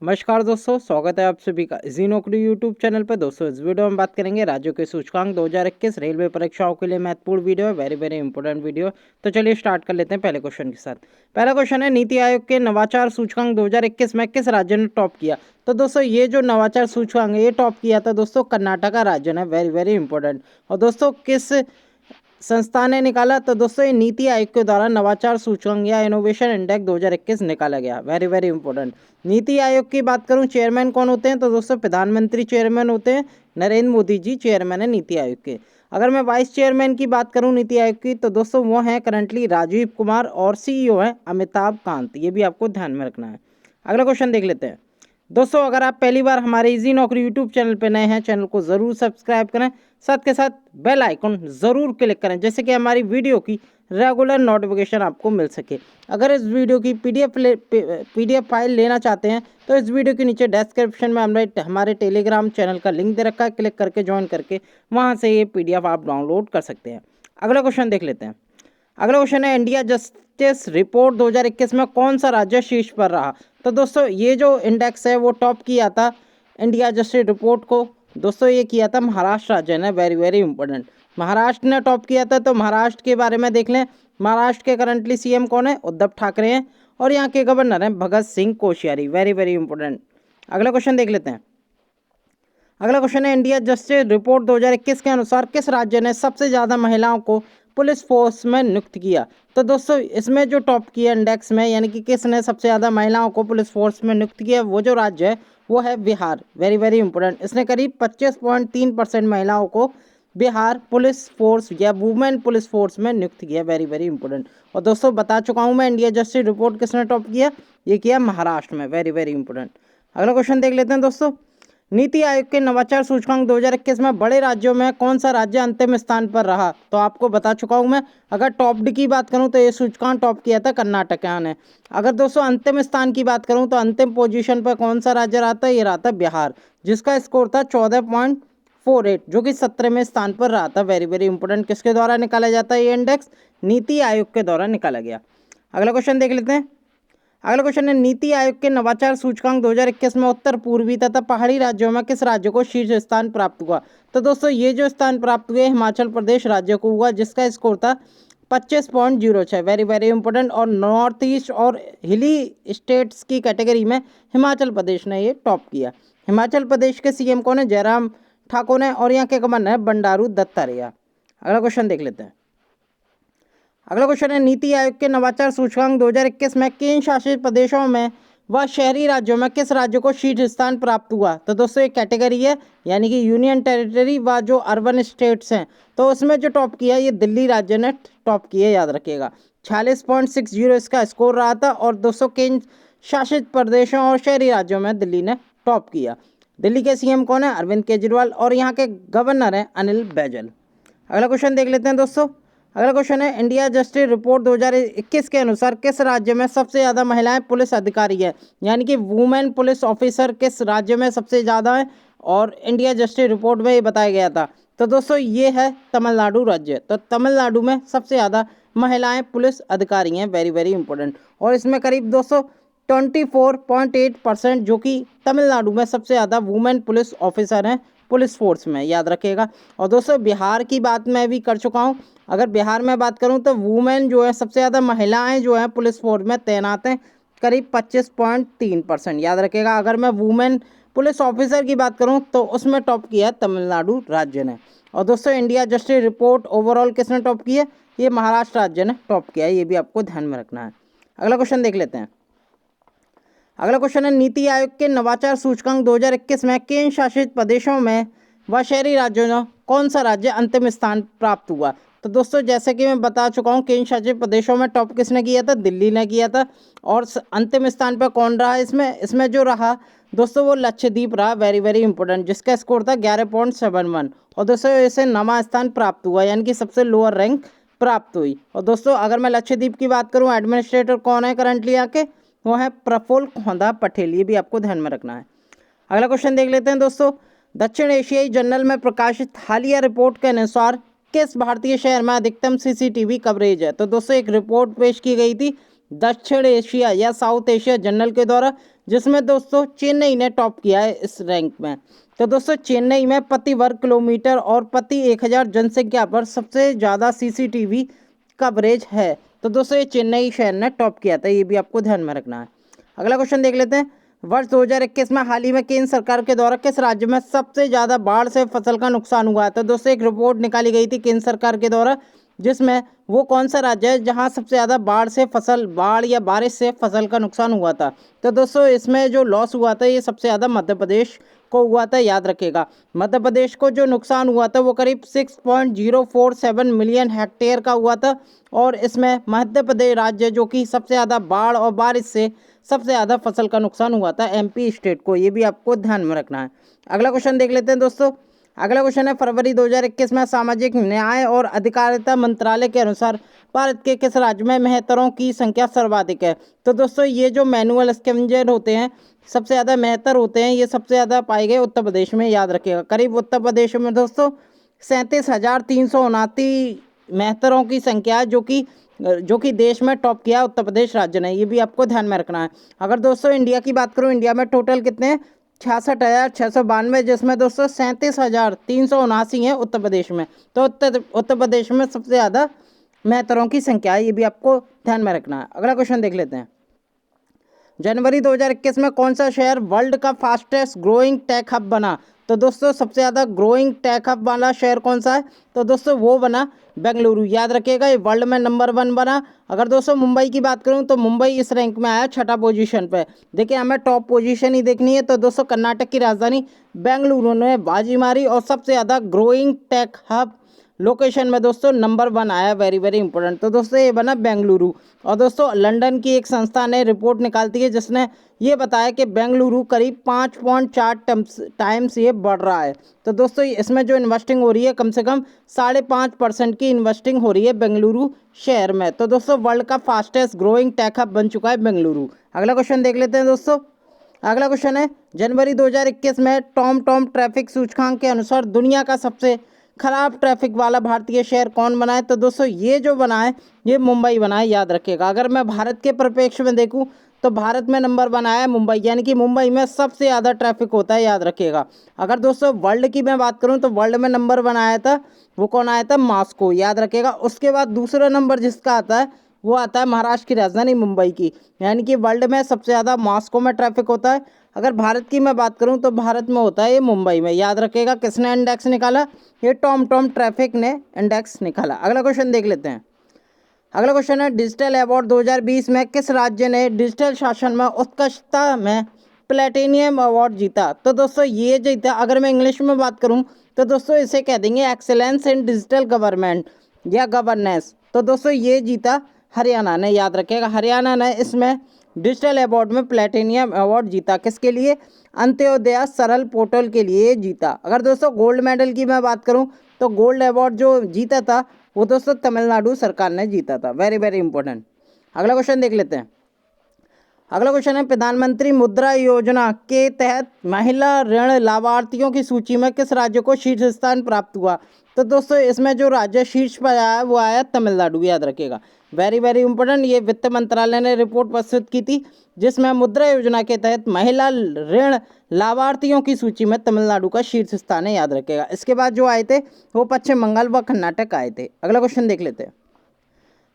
नमस्कार दोस्तों, स्वागत है आप सभी का इजी नौकरी यूट्यूब चैनल पर। दोस्तों इस वीडियो में बात करेंगे राज्यों के सूचकांक 2021 रेलवे परीक्षाओं के लिए महत्वपूर्ण वीडियो है, वेरी वेरी इंपॉर्टेंट वीडियो। तो चलिए स्टार्ट कर लेते हैं पहले क्वेश्चन के साथ। पहला क्वेश्चन है, नीति आयोग के नवाचार सूचकांक 2021 में किस राज्य ने टॉप किया? तो दोस्तों ये जो नवाचार सूचकांक है ये टॉप किया था दोस्तों कर्नाटका राज्य ने, वेरी वेरी इंपॉर्टेंट। और दोस्तों किस संस्था ने निकाला? तो दोस्तों ये नीति आयोग के द्वारा नवाचार सूचकांक या इनोवेशन इंडेक्स 2021 निकाला गया, very very important. NITI Aayog की बात करूं, चेयरमैन कौन होते हैं? तो दोस्तों प्रधानमंत्री चेयरमैन होते हैं, नरेंद्र मोदी जी चेयरमैन है नीति आयोग के। अगर मैं वाइस चेयरमैन की बात करूं नीति आयोग की, तो दोस्तों वो हैं करंटली राजीव कुमार और सीईओ हैं अमिताभ कांत, ये भी आपको ध्यान में रखना है। अगला क्वेश्चन देख लेते हैं। दोस्तों अगर आप पहली बार हमारे इजी नौकरी यूट्यूब चैनल पर नए हैं, चैनल को ज़रूर सब्सक्राइब करें, साथ के साथ बेल आइकन ज़रूर क्लिक करें, जैसे कि हमारी वीडियो की रेगुलर नोटिफिकेशन आपको मिल सके। अगर इस वीडियो की पीडीएफ फाइल लेना चाहते हैं तो इस वीडियो के नीचे डिस्क्रिप्शन में हमने हमारे टेलीग्राम चैनल का लिंक दे रखा है, क्लिक करके ज्वाइन करके वहाँ से ये पीडीएफ आप डाउनलोड कर सकते हैं। अगला क्वेश्चन देख लेते हैं। अगला क्वेश्चन है, इंडिया जस्टिस रिपोर्ट 2021 में कौन सा राज्य शीर्ष पर रहा? तो दोस्तों ये जो इंडेक्स है वो टॉप किया था इंडिया जस्टिस रिपोर्ट को, दोस्तों ये किया था महाराष्ट्र राज्य ने, वेरी वेरी इंपॉर्टेंट। महाराष्ट्र ने टॉप किया था। तो महाराष्ट्र के बारे में देख लें, महाराष्ट्र के करंटली सीएम कौन है? उद्धव ठाकरे हैं, और यहाँ के गवर्नर हैं Bhagat Singh Koshyari, very very important. अगला क्वेश्चन देख लेते हैं। अगला क्वेश्चन है, इंडिया जस्टिस रिपोर्ट 2021 के अनुसार किस राज्य ने सबसे ज़्यादा महिलाओं को पुलिस फोर्स में नियुक्त किया? तो दोस्तों इसमें जो टॉप किया इंडेक्स में, यानी कि किसने सबसे ज़्यादा महिलाओं को पुलिस फोर्स में नियुक्त किया, वो जो राज्य है वो है बिहार, वेरी वेरी इंपॉर्टेंट। इसने करीब 25.3% महिलाओं को बिहार पुलिस फोर्स या वुमेन पुलिस फोर्स में नियुक्त किया, वेरी वेरी इंपॉर्टेंट। और दोस्तों बता चुका हूँ मैं, इंडिया जस्टिस रिपोर्ट किसने टॉप किया? ये किया महाराष्ट्र में, वेरी वेरी इंपॉर्टेंट। अगला क्वेश्चन देख लेते हैं दोस्तों। नीति आयोग के नवाचार सूचकांक 2021 में बड़े राज्यों में कौन सा राज्य अंतिम स्थान पर रहा? तो आपको बता चुका हूं मैं। अगर टॉप डी की बात करूं तो ये सूचकांक टॉप किया था कर्नाटका ने। अगर दोस्तों अंतिम स्थान की बात करूं तो अंतिम पोजीशन पर कौन सा राज्य रहा था? ये रहा था बिहार, जिसका स्कोर था 14.48, जो कि 17वें स्थान पर रहा था, वेरी वेरी इंपॉर्टेंट। किसके द्वारा निकाला जाता है ये इंडेक्स? नीति आयोग के द्वारा निकाला गया। अगला क्वेश्चन देख लेते हैं। अगला क्वेश्चन है, नीति आयोग के नवाचार सूचकांक 2021 में उत्तर पूर्वी तथा पहाड़ी राज्यों में किस राज्य को शीर्ष स्थान प्राप्त हुआ? तो दोस्तों ये जो स्थान प्राप्त हुए हिमाचल प्रदेश राज्य को हुआ, जिसका स्कोर था 25.06, वेरी वेरी इंपॉर्टेंट। और नॉर्थ ईस्ट और हिली स्टेट्स की कैटेगरी में हिमाचल प्रदेश ने ये टॉप किया। हिमाचल प्रदेश के सीएम कौन है? जयराम ठाकुर है, और यहाँ के गवर्नर है बंडारू दत्तात्रेय। अगला क्वेश्चन देख लेते हैं। अगला क्वेश्चन है, नीति आयोग के नवाचार सूचकांक 2021 में केंद्र शासित प्रदेशों में व शहरी राज्यों में किस राज्य को शीर्ष स्थान प्राप्त हुआ? तो दोस्तों एक कैटेगरी है, यानी कि यूनियन टेरिटरी व जो अर्बन स्टेट्स हैं, तो उसमें जो टॉप किया ये दिल्ली राज्य ने टॉप किया, याद रखिएगा। 46.60 इसका स्कोर रहा था। और दोस्तों केंद्र शासित प्रदेशों और शहरी राज्यों में दिल्ली ने टॉप किया। दिल्ली के सीएम कौन है? अरविंद केजरीवाल, और यहाँ के गवर्नर हैं अनिल बैजल। अगला क्वेश्चन देख लेते हैं दोस्तों। अगला क्वेश्चन है, इंडिया जस्टिस रिपोर्ट 2021 के अनुसार किस राज्य में सबसे ज़्यादा महिलाएं पुलिस अधिकारी है, यानी कि वुमेन पुलिस ऑफिसर किस राज्य में सबसे ज़्यादा है? और इंडिया जस्टिस रिपोर्ट में ये बताया गया था। तो दोस्तों ये है तमिलनाडु राज्य। तो तमिलनाडु में सबसे ज़्यादा महिलाएं पुलिस अधिकारी हैं, वेरी वेरी इंपॉर्टेंट। और इसमें करीब 24.8%, जो कि तमिलनाडु में सबसे ज़्यादा वुमेन पुलिस ऑफिसर हैं पुलिस फोर्स में, याद रखिएगा। और दोस्तों बिहार की बात मैं भी कर चुका हूँ। अगर बिहार में बात करूँ तो वुमेन जो है सबसे ज़्यादा महिलाएं जो हैं पुलिस फोर्स में तैनात हैं, करीब 25.3%, याद रखिएगा। अगर मैं वुमेन पुलिस ऑफिसर की बात करूँ तो उसमें टॉप किया तमिलनाडु राज्य ने। और दोस्तों इंडिया जस्टिस रिपोर्ट ओवरऑल किसने टॉप किया? ये महाराष्ट्र राज्य ने टॉप किया है, ये भी आपको ध्यान में रखना है। अगला क्वेश्चन देख लेते हैं। अगला क्वेश्चन है, नीति आयोग के नवाचार सूचकांक 2021 में केंद्र शासित प्रदेशों में व शहरी राज्यों में कौन सा राज्य अंतिम स्थान प्राप्त हुआ? तो दोस्तों जैसे कि मैं बता चुका हूँ, केंद्र शासित प्रदेशों में टॉप किसने किया था? दिल्ली ने किया था। और अंतिम स्थान पर कौन रहा इसमें जो रहा दोस्तों वो लक्षद्वीप रहा, वेरी वेरी इंपॉर्टेंट, जिसका स्कोर था 11.71। और दोस्तों इसे नवा स्थान प्राप्त हुआ, यानी कि सबसे लोअर रैंक प्राप्त हुई। और दोस्तों अगर मैं लक्षद्वीप की बात करूँ, एडमिनिस्ट्रेटर कौन है करंटली आके? वो है प्रफुल्ल खोंदा पटेल, ये भी आपको ध्यान में रखना है। अगला क्वेश्चन देख लेते हैं दोस्तों। दक्षिण एशियाई जर्नल में प्रकाशित हालिया रिपोर्ट के अनुसार किस भारतीय शहर में अधिकतम सीसीटीवी कवरेज है? तो दोस्तों एक रिपोर्ट पेश की गई थी दक्षिण एशिया या साउथ एशिया जर्नल के द्वारा, जिसमें दोस्तों चेन्नई ने टॉप किया है इस रैंक में। तो दोस्तों चेन्नई में प्रति वर्ग किलोमीटर और प्रति 1000 जनसंख्या पर सबसे ज़्यादा सीसीटीवी कवरेज है। तो दोस्तों ये चेन्नई शहर ने टॉप किया था, ये भी आपको ध्यान में रखना है। अगला क्वेश्चन देख लेते हैं। वर्ष 2021 में हाल ही में केंद्र सरकार के द्वारा किस राज्य में सबसे ज़्यादा बाढ़ से फसल का नुकसान हुआ है? तो दोस्तों एक रिपोर्ट निकाली गई थी केंद्र सरकार के द्वारा, जिसमें वो कौन सा राज्य है जहां सबसे ज़्यादा बाढ़ या बारिश से फसल का नुकसान हुआ था। तो दोस्तों इसमें जो लॉस हुआ था ये सबसे ज़्यादा मध्य प्रदेश को हुआ था, याद रखिएगा। मध्य प्रदेश को जो नुकसान हुआ था वो करीब 6.047 मिलियन हेक्टेयर का हुआ था, और इसमें मध्य प्रदेश राज्य जो कि सबसे ज़्यादा बाढ़ और बारिश से सबसे ज़्यादा फसल का नुकसान हुआ था एमपी स्टेट को, ये भी आपको ध्यान में रखना है। अगला क्वेश्चन देख लेते हैं दोस्तों। अगला क्वेश्चन है, फरवरी 2021 में सामाजिक न्याय और अधिकारिता मंत्रालय के अनुसार भारत के किस राज्य में मेहतरों की संख्या सर्वाधिक है? तो दोस्तों ये जो मैनुअल स्कैवेंजर होते हैं, सबसे ज़्यादा मेहतर होते हैं, ये सबसे ज़्यादा पाए गए उत्तर प्रदेश में, याद रखिएगा। करीब उत्तर प्रदेश में दोस्तों 37,329 मेहतरों की संख्या है, जो कि देश में टॉप किया उत्तर प्रदेश राज्य ने, ये भी आपको ध्यान में रखना है। अगर दोस्तों इंडिया की बात करूँ, इंडिया में टोटल कितने हैं? 66,692, जिसमें दोस्तों 37,379 है उत्तर प्रदेश में। तो उत्तर प्रदेश में सबसे ज़्यादा मेहतरों की संख्या है, ये भी आपको ध्यान में रखना है। अगला क्वेश्चन देख लेते हैं। जनवरी 2021 में कौन सा शहर वर्ल्ड का फास्टेस्ट ग्रोइंग टेक हब बना? तो दोस्तों सबसे ज़्यादा ग्रोइंग टेक हब वाला शहर कौन सा है? तो दोस्तों वो बना बेंगलुरु, याद रखिएगा, ये वर्ल्ड में नंबर 1 बना। अगर दोस्तों मुंबई की बात करूं तो मुंबई इस रैंक में आया 6ठा पोजीशन पे। देखिए हमें टॉप पोजीशन ही देखनी है, तो दोस्तों कर्नाटक की राजधानी बेंगलुरु ने बाजी मारी और सबसे ज़्यादा ग्रोइंग टेक हब लोकेशन में दोस्तों नंबर 1 आया, वेरी वेरी इंपॉर्टेंट। तो दोस्तों ये बना बेंगलुरु। और दोस्तों लंदन की एक संस्था ने रिपोर्ट निकालती है जिसने ये बताया कि बेंगलुरु करीब 5.4 टाइम्स ये बढ़ रहा है। तो दोस्तों इसमें जो इन्वेस्टिंग हो रही है कम से कम 5.5% की इन्वेस्टिंग हो रही है बेंगलुरु शहर में। तो दोस्तों वर्ल्ड का फास्टेस्ट ग्रोइंग टेक हब बन चुका है बेंगलुरु। अगला क्वेश्चन देख लेते हैं दोस्तों। अगला क्वेश्चन है, जनवरी 2021 में टॉम ट्रैफिक सूचकांक के अनुसार दुनिया का सबसे खराब ट्रैफिक वाला भारतीय शहर कौन बना है? तो दोस्तों ये जो बना है ये मुंबई बना है, याद रखिएगा। अगर मैं भारत के परिप्रेक्ष्य में देखूं तो भारत में नंबर 1 आया है मुंबई, यानी कि मुंबई में सबसे ज़्यादा ट्रैफिक होता है, याद रखिएगा। अगर दोस्तों वर्ल्ड की मैं बात करूं तो वर्ल्ड में नंबर 1 आया था, वो कौन आया था? मॉस्को, याद रखिएगा। उसके बाद दूसरा नंबर जिसका आता है वो आता है महाराष्ट्र की राजधानी मुंबई की, यानी कि वर्ल्ड में सबसे ज़्यादा मॉस्को में ट्रैफिक होता है। अगर भारत की मैं बात करूं तो भारत में होता है ये मुंबई में, याद रखिएगा। किसने इंडेक्स निकाला? ये टॉम ट्रैफिक ने इंडेक्स निकाला। अगला क्वेश्चन देख लेते हैं। अगला क्वेश्चन है, डिजिटल अवार्ड 2020 में किस राज्य ने डिजिटल शासन में उत्कृष्टता में प्लेटिनियम अवार्ड जीता? तो दोस्तों ये जीता, अगर मैं इंग्लिश में बात करूं तो दोस्तों इसे कह देंगे एक्सेलेंस इन डिजिटल गवर्नमेंट या गवर्नेंस। तो दोस्तों ये जीता हरियाणा ने, याद रखिएगा। हरियाणा ने इसमें डिजिटल अवार्ड में प्लेटिनियम अवार्ड जीता। किसके लिए? अंत्योदय सरल पोर्टल के लिए जीता। अगर दोस्तों गोल्ड मेडल की मैं बात करूं तो गोल्ड अवार्ड जो जीता था वो दोस्तों तमिलनाडु सरकार ने जीता था, वेरी वेरी इंपॉर्टेंट। अगला क्वेश्चन देख लेते हैं। अगला क्वेश्चन है, प्रधानमंत्री मुद्रा योजना के तहत महिला ऋण लाभार्थियों की सूची में किस राज्य को शीर्ष स्थान प्राप्त हुआ? तो दोस्तों इसमें जो राज्य शीर्ष पर आया वो आया तमिलनाडु, याद रखिएगा। वेरी वेरी इंपॉर्टेंट, ये वित्त मंत्रालय ने रिपोर्ट प्रस्तुत की थी जिसमें मुद्रा योजना के तहत महिला ऋण लाभार्थियों की सूची में तमिलनाडु का शीर्ष स्थान है, याद रखिएगा। इसके बाद जो आए थे वो पश्चिम बंगाल व कर्नाटक आए थे। अगला क्वेश्चन देख लेते हैं।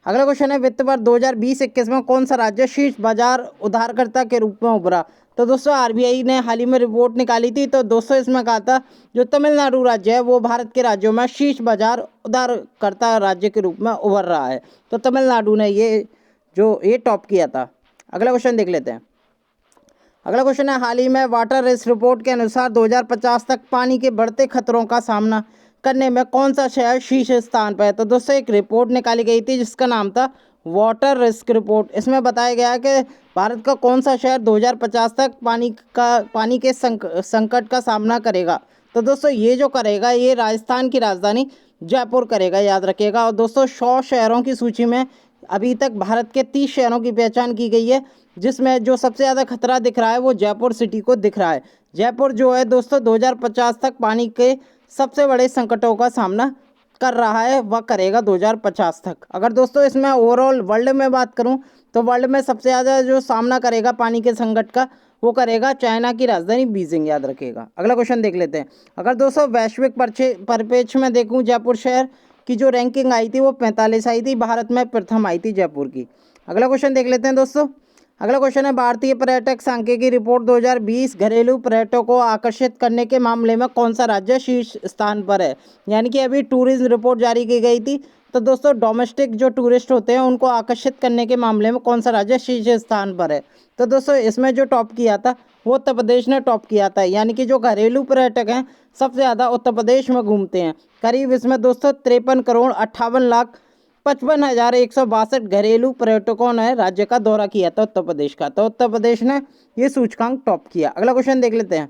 अगला क्वेश्चन है, वित्त वर्ष 2020-21 में कौन सा राज्य शीर्ष बाजार उधारकर्ता के रूप में उभरा? तो दोस्तों आरबीआई ने हाल ही में रिपोर्ट निकाली थी, तो दोस्तों इसमें कहा था जो तमिलनाडु राज्य है वो भारत के राज्यों में शीर्ष बाजार उधारकर्ता राज्य के रूप में उभर रहा है। तो तमिलनाडु ने ये टॉप किया था। अगला क्वेश्चन देख लेते हैं। अगला क्वेश्चन है, हाल ही में वाटर रिस्क रिपोर्ट के अनुसार 2050 तक पानी के बढ़ते खतरों का सामना करने में कौन सा शहर शीर्ष स्थान पर है? तो दोस्तों एक रिपोर्ट निकाली गई थी जिसका नाम था वाटर रिस्क रिपोर्ट। इसमें बताया गया है कि भारत का कौन सा शहर 2050 तक पानी के संकट का सामना करेगा। तो दोस्तों ये जो करेगा ये राजस्थान की राजधानी जयपुर करेगा, याद रखिएगा। और दोस्तों 100 शहरों की सूची में अभी तक भारत के 30 शहरों की पहचान की गई है, जिसमें जो सबसे ज़्यादा खतरा दिख रहा है वो जयपुर सिटी को दिख रहा है। जयपुर जो है दोस्तों 2050 तक पानी के सबसे बड़े संकटों का सामना कर रहा है, वह करेगा 2050 तक। अगर दोस्तों इसमें ओवरऑल वर्ल्ड में बात करूं तो वर्ल्ड में सबसे ज़्यादा जो सामना करेगा पानी के संकट का वो करेगा चाइना की राजधानी बीजिंग, याद रखिएगा। अगला क्वेश्चन देख लेते हैं। अगर दोस्तों वैश्विक परिप्रेक्ष्य में देखूं, जयपुर शहर की जो रैंकिंग आई थी वो 45 आई थी, भारत में प्रथम आई थी जयपुर की। अगला क्वेश्चन देख लेते हैं दोस्तों। अगला क्वेश्चन है, भारतीय पर्यटक सांख्यिकी रिपोर्ट 2020 घरेलू पर्यटकों को आकर्षित करने के मामले में कौन सा राज्य शीर्ष स्थान पर है। यानी कि अभी टूरिज्म रिपोर्ट जारी की गई थी, तो दोस्तों डोमेस्टिक जो टूरिस्ट होते हैं उनको आकर्षित करने के मामले में कौन सा राज्य शीर्ष स्थान पर है। तो दोस्तों इसमें जो टॉप किया था वो उत्तर प्रदेश ने टॉप किया था। यानी कि जो घरेलू पर्यटक हैं सबसे ज़्यादा उत्तर प्रदेश में घूमते हैं। करीब इसमें दोस्तों 53,58,55,162 घरेलू पर्यटकों ने राज्य का दौरा किया था उत्तर प्रदेश का। तो उत्तर प्रदेश ने ये सूचकांक टॉप किया। अगला क्वेश्चन देख लेते हैं।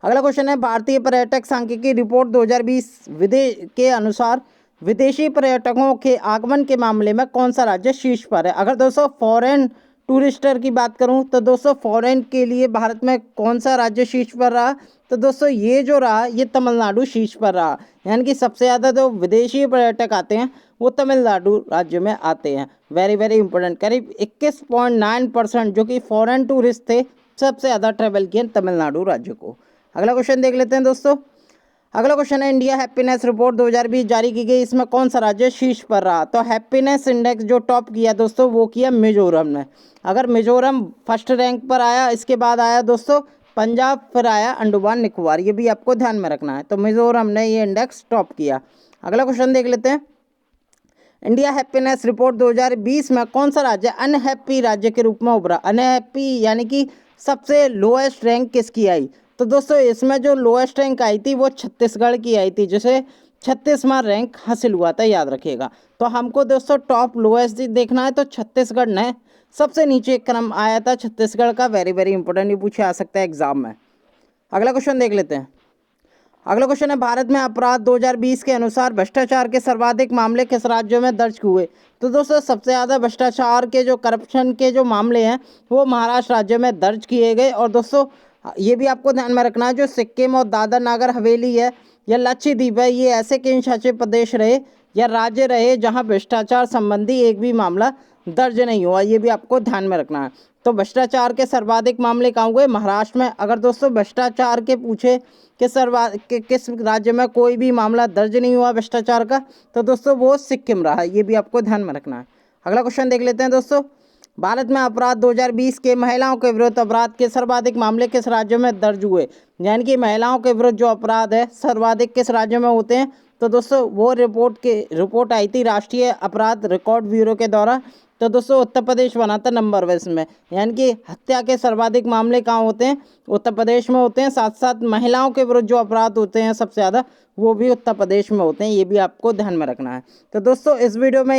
अगला क्वेश्चन है, भारतीय पर्यटक सांख्यिकी रिपोर्ट 2020 के अनुसार विदेशी पर्यटकों के आगमन के मामले में कौन सा राज्य शीर्ष पर है। अगर दोस्तों फॉरेन टूरिस्टर की बात करूं तो दोस्तों फॉरेन के लिए भारत में कौन सा राज्य शीर्ष पर रहा। तो दोस्तों ये जो रहा ये तमिलनाडु शीर्ष पर रहा। यानी कि सबसे ज़्यादा जो विदेशी पर्यटक आते हैं वो तमिलनाडु राज्य में आते हैं। Very very important. करीब 21.9% जो कि फॉरेन टूरिस्ट थे सबसे ज़्यादा ट्रैवल किए तमिलनाडु राज्य को। अगला क्वेश्चन देख लेते हैं दोस्तों। अगला क्वेश्चन है, इंडिया हैप्पीनेस रिपोर्ट 2020 जारी की गई, इसमें कौन सा राज्य शीर्ष पर रहा। तो हैप्पीनेस इंडेक्स जो टॉप किया दोस्तों वो किया मिजोरम ने। अगर मिजोरम फर्स्ट रैंक पर आया, इसके बाद आया दोस्तों पंजाब, फिर आया अंडमान निकोबार। ये भी आपको ध्यान में रखना है। तो मिजोरम ने ये इंडेक्स टॉप किया। अगला क्वेश्चन देख लेते हैं। इंडिया हैप्पीनेस रिपोर्ट 2020 में कौन सा राज्य अनहैप्पी राज्य के रूप में उभरा। अनहैप्पी यानी कि सबसे लोएस्ट रैंक किसकी आई। तो दोस्तों इसमें जो लोएस्ट रैंक आई थी वो छत्तीसगढ़ की आई थी, जिसे 36वां रैंक हासिल हुआ था, याद रखिएगा। तो हमको दोस्तों टॉप लोएस्ट देखना है, तो छत्तीसगढ़ ने सबसे नीचे क्रम आया था छत्तीसगढ़ का। वेरी वेरी इंपॉर्टेंट, ये पूछे आ सकता है एग्जाम में। अगला क्वेश्चन देख लेते हैं। अगला क्वेश्चन है, भारत में अपराध 2020 के अनुसार भ्रष्टाचार के सर्वाधिक मामले किस राज्यों में दर्ज हुए। तो दोस्तों सबसे ज़्यादा भ्रष्टाचार के जो करप्शन के जो मामले हैं वो महाराष्ट्र राज्य में दर्ज किए गए। और दोस्तों ये भी आपको ध्यान में रखना है, जो सिक्किम और दादर नागर हवेली है या लक्षद्वीप है, ये ऐसे केंद्र शासित प्रदेश रहे या राज्य रहे जहां भ्रष्टाचार संबंधी एक भी मामला दर्ज नहीं हुआ। ये भी आपको ध्यान में रखना है। तो भ्रष्टाचार के सर्वाधिक मामले कहाँ हुए, महाराष्ट्र में। अगर दोस्तों भ्रष्टाचार के पूछे कि किस राज्य में कोई भी मामला दर्ज नहीं हुआ भ्रष्टाचार का, तो दोस्तों वो सिक्किम रहा। ये भी आपको ध्यान में रखना है। अगला क्वेश्चन देख लेते हैं दोस्तों। भारत में अपराध 2020 के महिलाओं के विरुद्ध अपराध के सर्वाधिक मामले किस राज्य में दर्ज हुए। यानी कि महिलाओं के विरुद्ध जो अपराध है सर्वाधिक किस राज्य में होते हैं। तो दोस्तों वो रिपोर्ट आई थी राष्ट्रीय अपराध रिकॉर्ड ब्यूरो के द्वारा। तो दोस्तों उत्तर प्रदेश बना था नंबर 20 में। यानी कि हत्या के सर्वाधिक मामले कहाँ होते हैं, उत्तर प्रदेश में होते हैं। साथ साथ महिलाओं के विरुद्ध जो अपराध होते हैं सबसे ज़्यादा वो भी उत्तर प्रदेश में होते हैं। ये भी आपको ध्यान में रखना है। तो दोस्तों इस वीडियो में